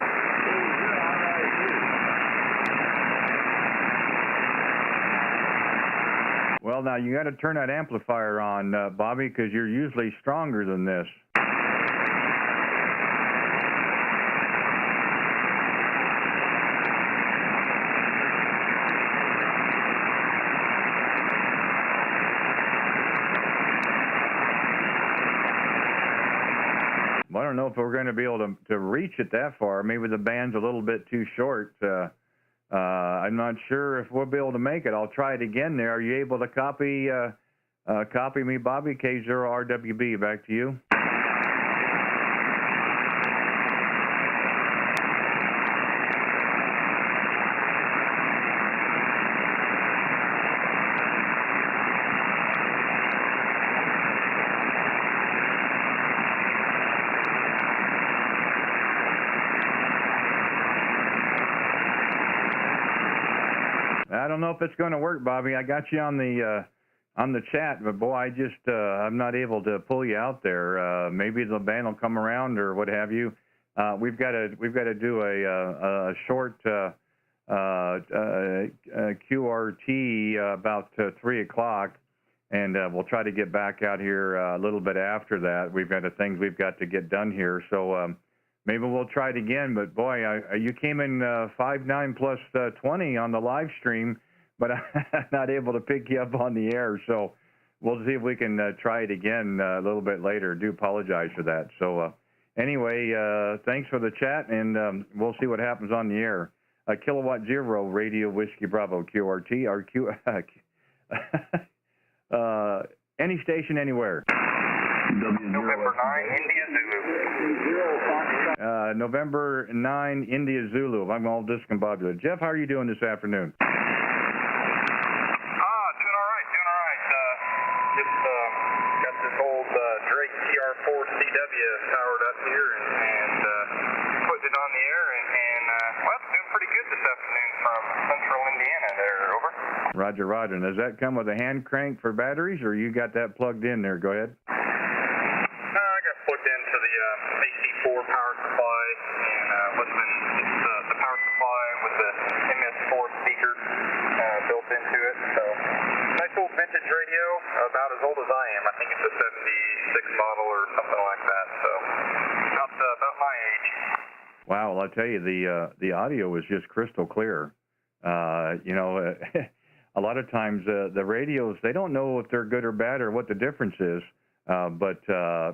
Well, now you got to turn that amplifier on, Bobby, because you're usually stronger than this. I don't know if we're going to be able to reach it that far. Maybe the band's a little bit too short. I'm not sure if we'll be able to make it. I'll try it again there. Are you able to copy me, Bobby? K0RWB, back to you. I don't know if it's going to work, Bobby. I got you on the chat, but boy, I'm not able to pull you out there. Maybe the band will come around or what have you. We've got to do a short QRT about 3 o'clock, and we'll try to get back out here a little bit after that. We've got things we've got to get done here, so. Maybe we'll try it again, but boy, you came in 5'9" plus 20 on the live stream, but I'm not able to pick you up on the air. So we'll see if we can try it again a little bit later. Do apologize for that. So anyway, thanks for the chat, and we'll see what happens on the air. Kilowatt 0 Radio Whiskey Bravo QRT or any station anywhere. November 9, India Zulu. November 9, India Zulu. I'm all discombobulated. Jeff, how are you doing this afternoon? Doing all right. Just got this old Drake TR4 CW powered up here and putting it on the air, and well, it's doing pretty good this afternoon from central Indiana there. Over. Roger, Roger. And does that come with a hand crank for batteries, or you got that plugged in there? Go ahead. I got plugged into the AC4 power supply, and listening. It's the power supply with the MS4 speaker built into it. So nice old vintage radio, about as old as I am. I think it's a 76 model or something like that. So about my age. Wow, well, I'll tell you, the audio is just crystal clear. A lot of times the radios, they don't know if they're good or bad or what the difference is. But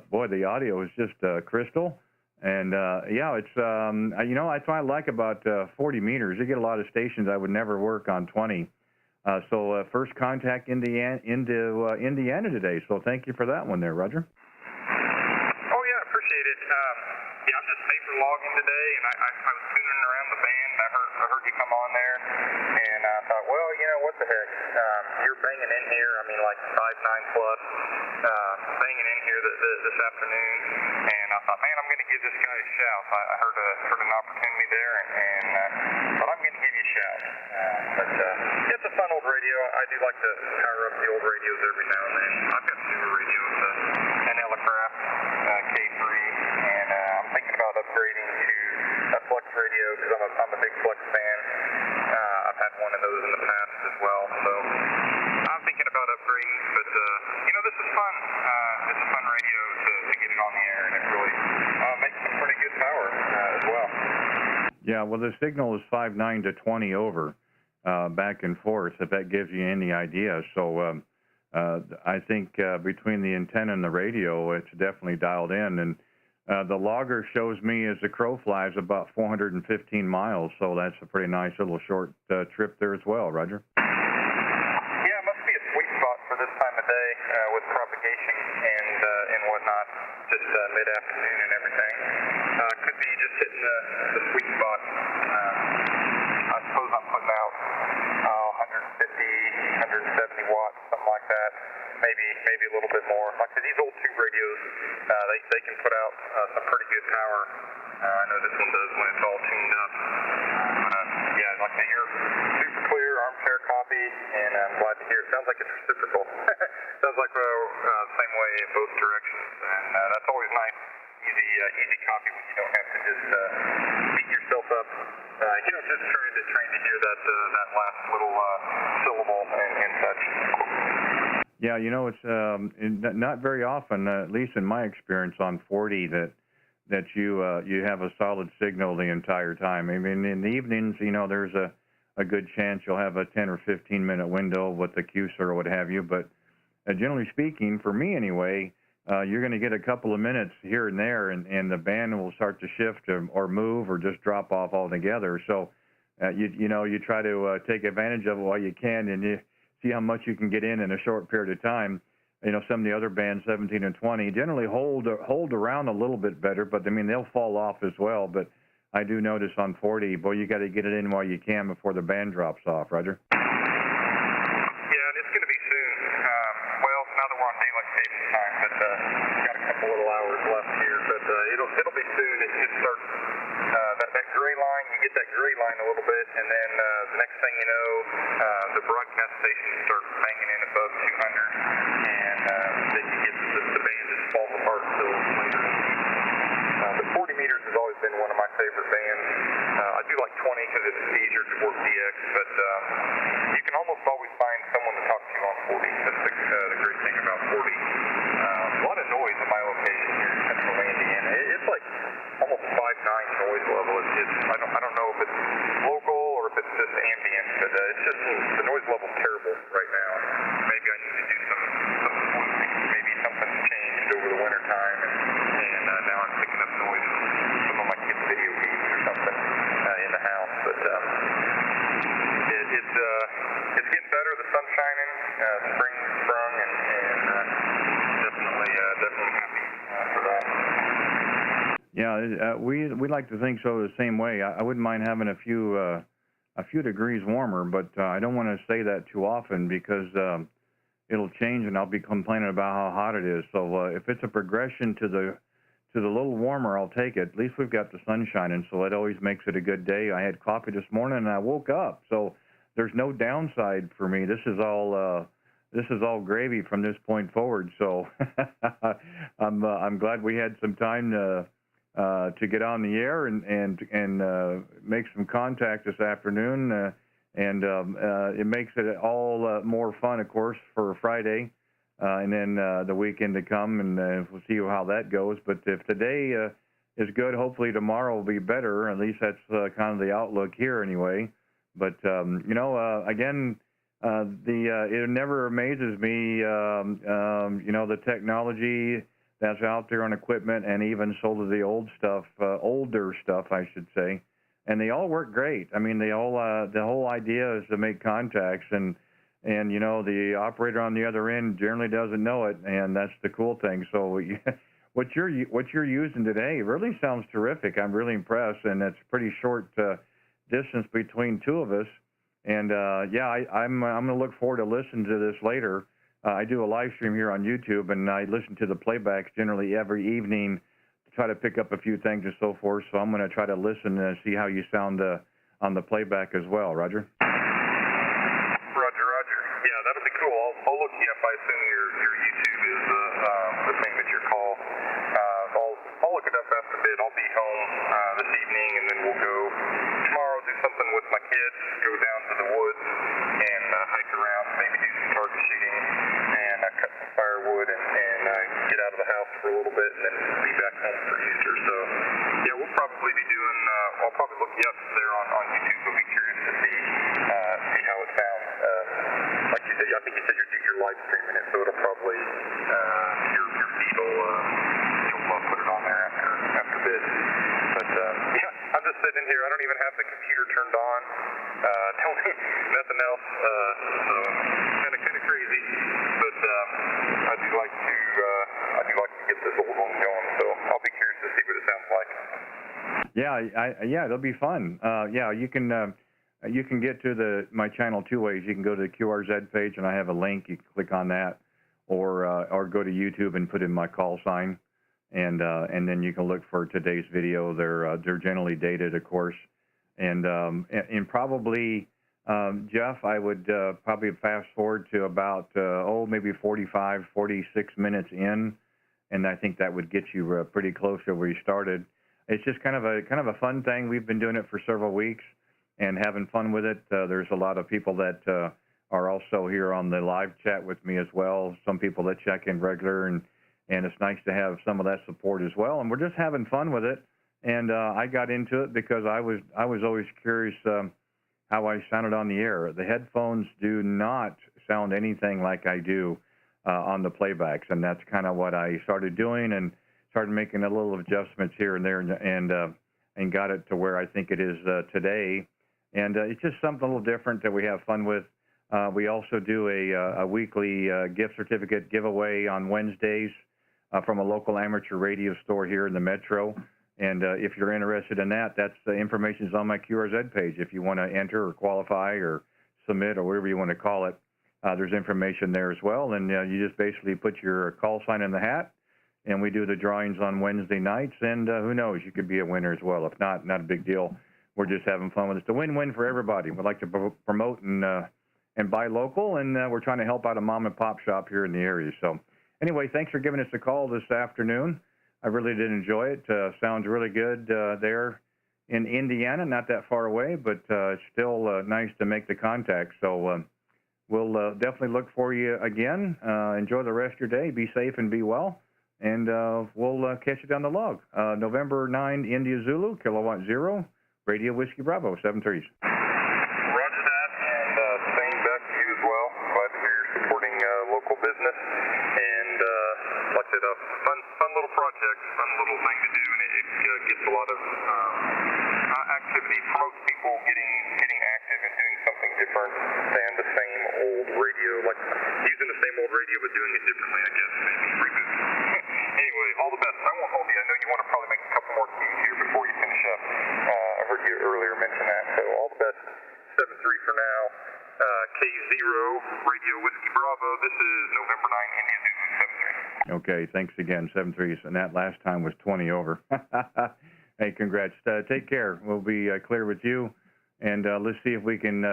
boy, the audio is just crystal. And yeah, it's, that's what I like about 40 meters. You get a lot of stations I would never work on 20. So first contact into Indiana today. So thank you for that one there, Roger. Oh, yeah, appreciate it. Yeah, I'm just paper logging today, and I was tuning around the band. I heard you come on there, and I thought, well, what the heck? You're banging in here. I mean, like 5'9" plus, banging in here this afternoon, and I thought, man, I'm going to give this guy a shout. I heard an opportunity there, and thought I'm going to give you a shout. But it's a fun old radio. I do like to power up the old radios every now and then. I've got newer radios, an Elecraft K3, and I'm thinking about upgrading to a Flex radio because I'm a big Flex fan. I've had one of those in the past as well, so I'm thinking about upgrading. But this is fun. It's a fun radio to get it on the air, and it really makes some pretty good power as well. Yeah, well, the signal is 5'9" to 20 over, back and forth, if that gives you any idea. So I think between the antenna and the radio, it's definitely dialed in. And the logger shows me as the crow flies about 415 miles, so that's a pretty nice little short trip there as well, Roger. Yeah, it must be a sweet spot for this time of day with propagation and whatnot, just mid-afternoon and everything. Could be just hitting the sweet spot like I say, you're super clear, armchair copy, and I'm glad to hear it. Sounds like it's reciprocal. Sounds like same way in both directions, and that's always nice. Easy copy when you don't have to just beat yourself up. Just trying to hear that last little syllable and such. Yeah, it's not very often, at least in my experience on 40, that you have a solid signal the entire time. I mean, in the evenings, there's a good chance you'll have a 10 or 15-minute window with the QSR or what have you. But generally speaking, for me anyway, you're going to get a couple of minutes here and there, and the band will start to shift or move or just drop off altogether. So, you try to take advantage of it while you can, and you see how much you can get in a short period of time. Some of the other bands, 17 and 20, generally hold around a little bit better, but I mean, they'll fall off as well. But I do notice on 40, boy, you got to get it in while you can before the band drops off, Roger. Yeah, and it's going to be soon. Well, now that we're on daylight savings time, but we've got a couple little hours left here. But it'll be soon. It starts that gray line. You get that gray line a little bit, and then the next thing you know, the broadcast stations start banging in above 200, and then you get the band just falls apart until later in the evening. The 40 meters has always been one of my favorite bands. I do like 20 because it's easier to work DX, but you can almost always find someone to talk to on 40. That's the great thing about 40. A lot of noise in my location here in Central Indiana. It's like almost 5.9 noise level. I don't know if it's local or if it's just ambient, but it's just the noise level's terrible right now. Maybe I need to do some tweaking. Maybe something's changed over the winter time, and now I'm picking up noise from some of my kids' video games or something in the house. But it's getting better. The sun's shining. Spring sprung, and definitely happy for that. Yeah, we like to think so the same way. I wouldn't mind having a few degrees warmer, but I don't want to say that too often because it'll change and I'll be complaining about how hot it is. So if it's a progression to the little warmer, I'll take it. At least we've got the sun shining, so it always makes it a good day. I had coffee this morning and I woke up, so there's no downside for me. This is all gravy from this point forward. So I'm glad we had some time to get on the air and make some contact this afternoon, and it makes it all more fun, of course, for Friday, and then the weekend to come, and we'll see how that goes. But if today is good, hopefully tomorrow will be better. At least that's kind of the outlook here, anyway. But again, it never amazes me, the technology that's out there on equipment, and even sort of the older stuff, I should say, and they all work great. I mean, the whole idea is to make contacts, and the operator on the other end generally doesn't know it, and that's the cool thing. So what you're using today really sounds terrific. I'm really impressed, and it's pretty short distance between two of us. And I'm going to look forward to listening to this later. I do a live stream here on YouTube, and I listen to the playbacks generally every evening to try to pick up a few things and so forth. So I'm going to try to listen and see how you sound on the playback as well, Roger. Roger. Yeah, that'll be cool. I'll look you up. I assume your YouTube is the thing that you call. I'll look it up after a bit. I'll be home this evening, and then we'll go tomorrow, do something with my kids, go down to the woods and hike around, maybe do some target shooting, and cut some firewood and get out of the house for a little bit, and then be back home for Easter. So, yeah, we'll probably be doing, I'll probably look you up there on YouTube. I'll be curious to see how it sounds. Like you said, I think you said you're live streaming it, so it'll probably, your feed will, you'll put it on there after a bit. But, yeah, I'm just sitting in here. I don't even have the computer turned on. Nothing else. So kind of crazy. But I do like to get this old one going. So I'll be curious to see what it sounds like. Yeah, it'll be fun. You can get to my channel two ways. You can go to the QRZ page, and I have a link. You can click on that, or go to YouTube and put in my call sign, and then you can look for today's video. They're generally dated, of course, And probably, Jeff, I would probably fast forward to about, maybe 45, 46 minutes in, and I think that would get you pretty close to where you started. It's just kind of a fun thing. We've been doing it for several weeks and having fun with it. There's a lot of people that are also here on the live chat with me as well. Some people that check in regular, and it's nice to have some of that support as well. And we're just having fun with it. And I got into it because I was always curious how I sounded on the air. The headphones do not sound anything like I do on the playbacks, and that's kind of what I started doing, and started making a little adjustments here and there, and got it to where I think it is today. And it's just something a little different that we have fun with. We also do a weekly gift certificate giveaway on Wednesdays from a local amateur radio store here in the metro. And if you're interested in that, that's the information's on my QRZ page. If you want to enter or qualify or submit or whatever you want to call it, there's information there as well. And you just basically put your call sign in the hat, and we do the drawings on Wednesday nights. And who knows, you could be a winner as well. If not, not a big deal. We're just having fun with it. It's a win-win for everybody. We'd like to promote and buy local, and we're trying to help out a mom and pop shop here in the area. So anyway, thanks for giving us a call this afternoon. I really did enjoy it. Sounds really good there in Indiana, not that far away, but it's still nice to make the contact. So we'll definitely look for you again. Enjoy the rest of your day. Be safe and be well. And we'll catch you down the log. November 9, India Zulu, Kilowatt 0, Radio Whiskey Bravo, 7-3s. Roger that, and same back to you as well. Glad to hear you're supporting local business. And like I said, a fun little project, fun little thing to do, and it gets a lot of activity, promotes people getting active and doing something different than the same old radio, like using the same old radio but doing it differently, I guess, maybe reboot. Anyway, all the best. I won't hold you. I know you want to probably make a couple more keys here before you finish up. I heard you earlier mention that, so all the best. 7-3 for now. K0 Radio Whiskey Bravo. This is November 9, India Zulu 7-3. Okay, thanks again, 7-3s. And that last time was 20 over. Hey, congrats. Take care. We'll be clear with you. And let's see if we can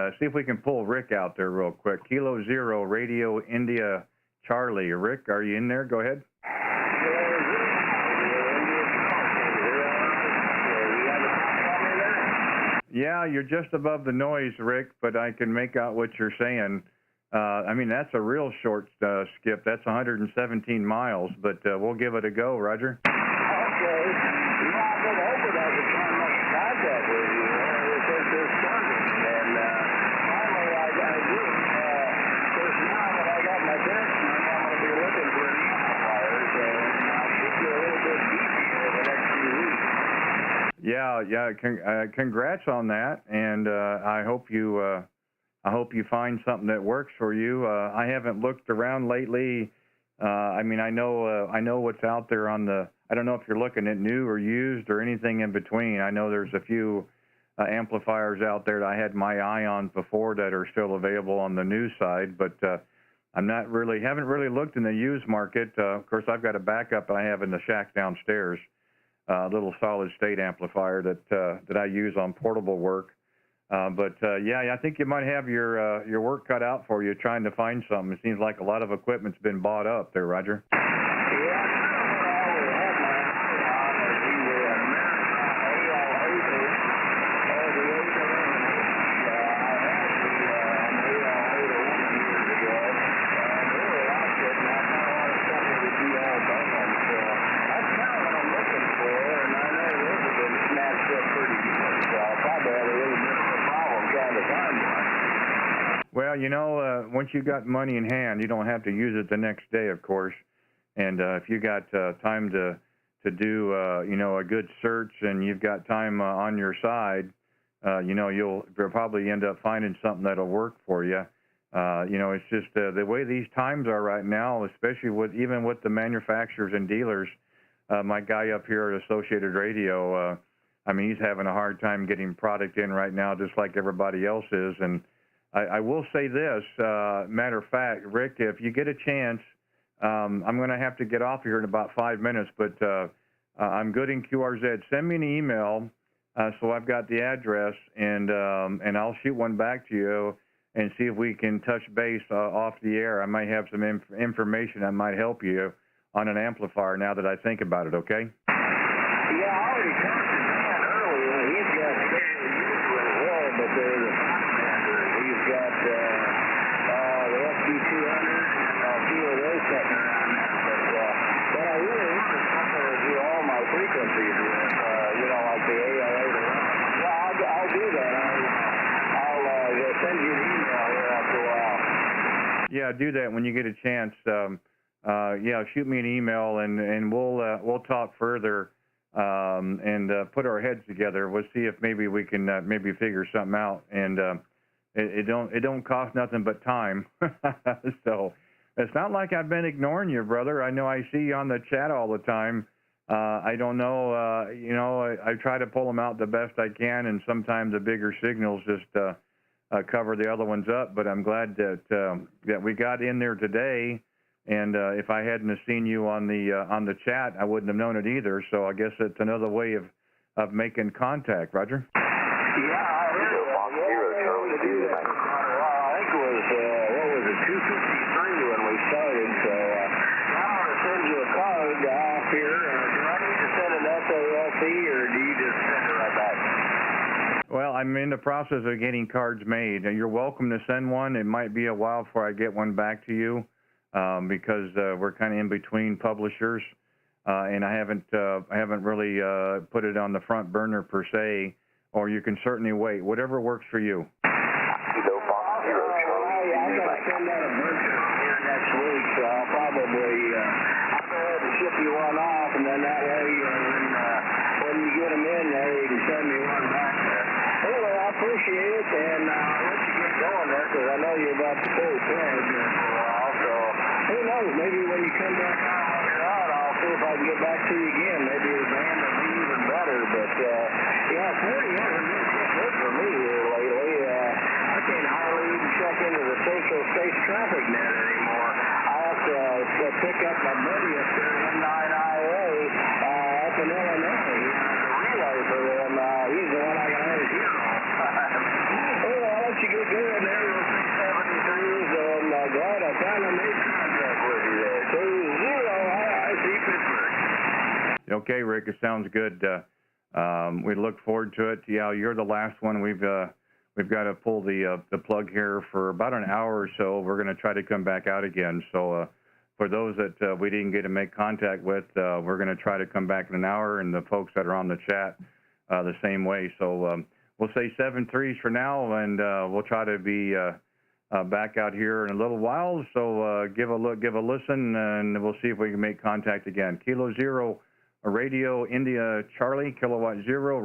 pull Rick out there real quick. Kilo 0 Radio India Charlie. Rick, are you in there? Go ahead. Yeah, you're just above the noise, Rick, but I can make out what you're saying. I mean, that's a real short skip. That's 117 miles, but we'll give it a go, Roger. Okay. You know, I've been hoping I could find much contact with you since this started. And finally, I do. Of course, now that I got my desk money, I'm going to be looking for an amplifier. So I'll keep you a little bit busy over the next few weeks. Yeah. Congrats on that, and I hope you find something that works for you. I haven't looked around lately. I mean, I know what's out there on the. I don't know if you're looking at new or used or anything in between. I know there's a few amplifiers out there that I had my eye on before that are still available on the new side, but haven't really looked in the used market. Of course, I've got a backup I have in the shack downstairs. Little solid state amplifier that I use on portable work. Yeah, I think you might have your work cut out for you trying to find something. It seems like a lot of equipment's been bought up there, Roger. Well, you know, once you got money in hand, you don't have to use it the next day, of course. And if you got time to do, a good search, and you've got time on your side, you'll probably end up finding something that'll work for you. It's just the way these times are right now, especially even with the manufacturers and dealers. My guy up here at Associated Radio, he's having a hard time getting product in right now, just like everybody else is. And I will say this, matter of fact, Rick, if you get a chance, I'm going to have to get off here in about 5 minutes, but I'm good in QRZ. Send me an email So I've got the address, and I'll shoot one back to you and see if we can touch base off the air. I might have some information that might help you on an amplifier now that I think about it, okay? Yeah, I already talked to Dan earlier. He's got really well, but there's a Pathfinder. He's got the FD200 and a few of those sitting around there. But I really wanted something to do all my frequencies with, like the ALA to run. Yeah, I'll do that. I'll send you an email here after a while. Yeah, do that when you get a chance. Yeah, shoot me an email, and we'll talk further and put our heads together. We'll see if maybe we can maybe figure something out. And it don't cost nothing but time. So it's not like I've been ignoring you, brother. I know I see you on the chat all the time. I don't know, I try to pull them out the best I can, and sometimes the bigger signals just cover the other ones up. But I'm glad that we got in there today. And if I hadn't have seen you on the chat, I wouldn't have known it either. So I guess it's another way of making contact. Roger. Yeah, I heard it. I think it was, what was it, 253 when we started. So I'm going to send you a card off here. Do I need to send an SALC, or do you just send it right back? Well, I'm in the process of getting cards made. You're welcome to send one. It might be a while before I get one back to you. Because we're kind of in between publishers, and I haven't really put it on the front burner per se. Or you can certainly wait, whatever works for you. I'm going to send out a bunch here next week, so I'll probably I'll go ahead and ship you one off, and then that way when you get them in there, you can send me one back there. Anyway, I appreciate it, and I'll let you get going there because I know you're about to pull the plug for a while. So who knows? Maybe when you come back on later on, I'll see if I can get back to you again. Maybe the band will be even better. But yeah, 40 hasn't been so good for me here lately. I can't hardly even check into the Central States traffic net anymore. I have to pick up my buddy up there in M9IA up in Illinois. The relay for them. He's the one I can always hear on. Anyway, I'll let you get going there. We'll see 73s, and glad I finally made contact with you there. 2-0 Pittsburgh. Okay, Rick, it sounds good. We look forward to it. Yeah, you're the last one. We've got to pull the plug here for about an hour or so. We're going to try to come back out again. So for those that we didn't get to make contact with, we're going to try to come back in an hour, and the folks that are on the chat the same way. So we'll say 7-3s for now, and we'll try to be back out here in a little while. So give a listen, and we'll see if we can make contact again. Kilo 0 Radio India Charlie, Kilowatt 0.